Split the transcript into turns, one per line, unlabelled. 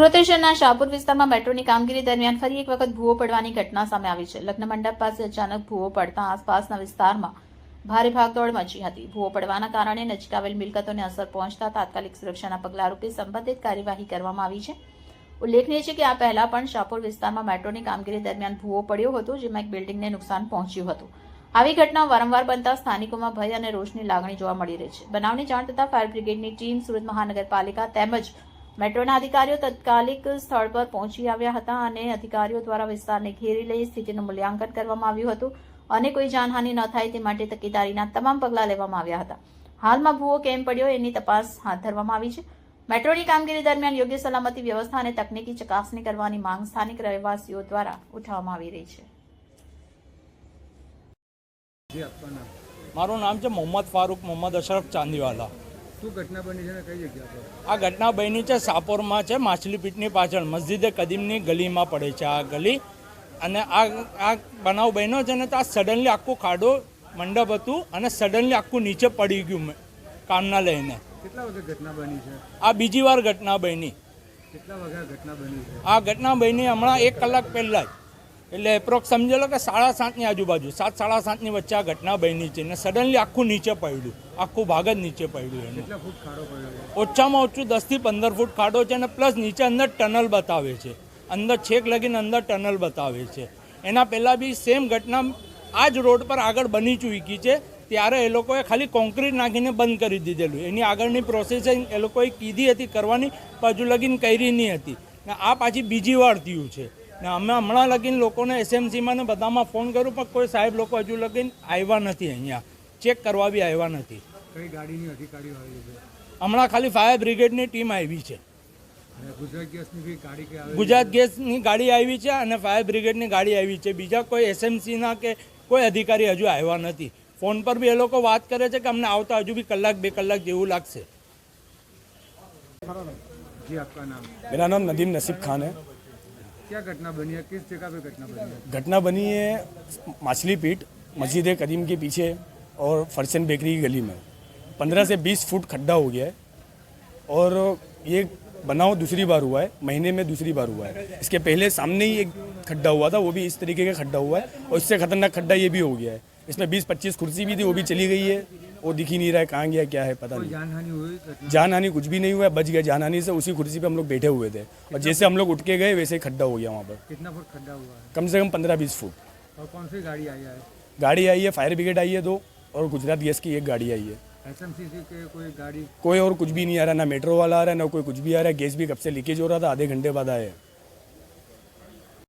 સુરત શહેરના શાહપુર વિસ્તારમાં મેટ્રોની કામગીરી દરમિયાન ફરી એક વખત ભૂવો પડવાની ઘટના સામે આવી છે। લગ્ન મંડપ પાસે અચાનક ભૂવો પડતા આસપાસના વિસ્તારમાં ભારે ભાગદોડ મચી હતી। ભૂવો પડવાના કારણે નજીક આવેલ મિલકતોને અસર પહોંચતા તાત્કાલિક સુરક્ષાના પગલાંરૂપે સંબંધિત કાર્યવાહી કરવામાં આવી છે। ઉલ્લેખનીય છે કે આ પહેલા પણ શાહપુર વિસ્તારમાં મેટ્રોની કામગીરી દરમિયાન ભૂવો પડ્યો હતો, જેમાં એક બિલ્ડિંગને નુકસાન પહોંચ્યું હતું। આવી ઘટના વારંવાર બનતા સ્થાનિકોમાં ભય અને રોષની લાગણી જોવા મળી રહી છે। બનાવની જાણ થતાં ફાયર બ્રિગેડની ટીમ, સુરત મહાનગરપાલિકા તેમજ મેટ્રોના અધિકારીઓ તાત્કાલિક સ્થળ પર પહોંચી આવ્યા હતા અને અધિકારીઓ દ્વારા વિસ્તારને ઘેરી લઈ સ્થિતિનું મૂલ્યાંકન કરવામાં આવ્યું હતું અને કોઈ જાનહાનિ ન થાય તે માટે તકેદારીના તમામ પગલાં લેવામાં આવ્યા હતા। હાલમાં ભૂવો કેમ પડ્યો એની તપાસ હાથ ધરવામાં આવી છે। મેટ્રોની કામગીરી દરમિયાન યોગ્ય સલામતી વ્યવસ્થા અને તકનીકી ચકાસણી કરવાની માંગ સ્થાનિક રહેવાસીઓ દ્વારા ઉઠાવવામાં આવી રહી છે।
મારું નામ છે મોહમ્મદ ફારૂક મોહમ્મદ અશરફ ચાંદીવાલા।
શું ઘટના બની છે ને કઈ જગ્યા પર?
આ ઘટના બની છે શાહપુરમાં છે, માછલીપીટની પાછળ મસ્જિદે કદીમની ગલીમાં પડે છે આ ગલી। અને આ બનાવ બન્યો છે ને તો આ સડનલી આખું ખાડો મંડપ હતું અને સડનલી આખું નીચે પડી ગયું કામના લઈને।
કેટલા વાગે ઘટના બની છે?
આ બીજી વાર ઘટના બની।
કેટલા વાગે ઘટના બની છે?
આ ઘટના બની હમણાં 1 કલાક પહેલાં જ, એટલે એપ્રોક્સ સમજી લો કે 7:30ની આજુબાજુ, 7-7:30ની વચ્ચે આ ઘટના બની છે ને સડનલી આખું નીચે પડ્યું, આખું ભાગ જ નીચે પડ્યું એનું।
કેટલા ફૂટ ખાડો પડ્યો છે?
ઓછામાં ઓછું 10 થી 15 ફૂટ ખાડો છે અને પ્લસ નીચે અંદર ટનલ બતાવે છે, અંદર છેક લગીને અંદર ટનલ બતાવે છે। એના પહેલાં બી સેમ ઘટના આ જ રોડ પર આગળ બની ચૂકી છે, ત્યારે એ લોકોએ ખાલી કોન્ક્રીટ નાખીને બંધ કરી દીધેલું। એની આગળની પ્રોસેસિંગ એ લોકોએ કીધી હતી કરવાની, પણ હજુ લગીન કરી નહીં હતી ને આ પાછી બીજી વાર થયું છે ને અમે હમણાં લગીન લોકોને એસએમસીમાં ને બધામાં ફોન કર્યું પણ કોઈ સાહેબ લોકો હજુ લગીન આવ્યા નથી, અહીંયા ચેક કરવા બી આવ્યા નથી।
કઈ ગાડીની અધિકારીઓ આવી છે?
હમણાં ખાલી ફાયર બ્રિગેડની ટીમ આવી છે,
ગુજરાત ગેસની બી ગાડી કે આવે?
ગુજરાત ગેસની ગાડી આવી છે અને ફાયર બ્રિગેડની ગાડી આવી છે। બીજા કોઈ એસએમસીના કે કોઈ અધિકારી હજુ આવ્યા નથી। ફોન પર બી એ લોકો વાત કરે છે કે અમને આવતા હજુ બી 1-2 કલાક જેવું લાગશે।
जी, आपका नाम?
मेरा नाम नदीम नसीब खान है।
क्या घटना बनी है? किस जगह पे घटना बनी है?
घटना बनी है माछली पीट मस्जिद कदीम के पीछे और फरसन बेकरी की गली में 15 से 20 फुट खड्डा हो गया है और ये बनाव दूसरी बार हुआ है, महीने में दूसरी बार हुआ है। इसके पहले सामने ही एक खड्डा हुआ था, वो भी इस तरीके का खड्डा हुआ है और इससे खतरनाक खड्डा ये भी हो गया है। इसमें 20-25 कुर्सी भी थी, वो भी चली गई है, वो दिख ही नहीं रहा है कहाँ गया क्या है पता नहीं।
जानहानि हुई?
जानहानि कुछ भी नहीं हुआ है, बच गया। जानहानि से उसी कुर्सी पे हम लोग बैठे हुए थे और जैसे हम लोग उठ के गए वैसे ही खड्डा हो गया वहाँ पर।
कितना फुट खड्डा हुआ है?
कम से कम 15-20 फुट।
और कौन सी गाड़ी आई है?
गाड़ी आई है, फायर ब्रिगेड आई है 2 और गुजरात गैस की 1 गाड़ी आई है।
एसएमसीसी के कोई गाड़ी?
कोई और कुछ भी नहीं आ रहा, ना मेट्रो वाला आ रहा है ना कोई कुछ भी आ रहा है। गैस भी कब से लीकेज हो रहा था, आधे घंटे बाद आए।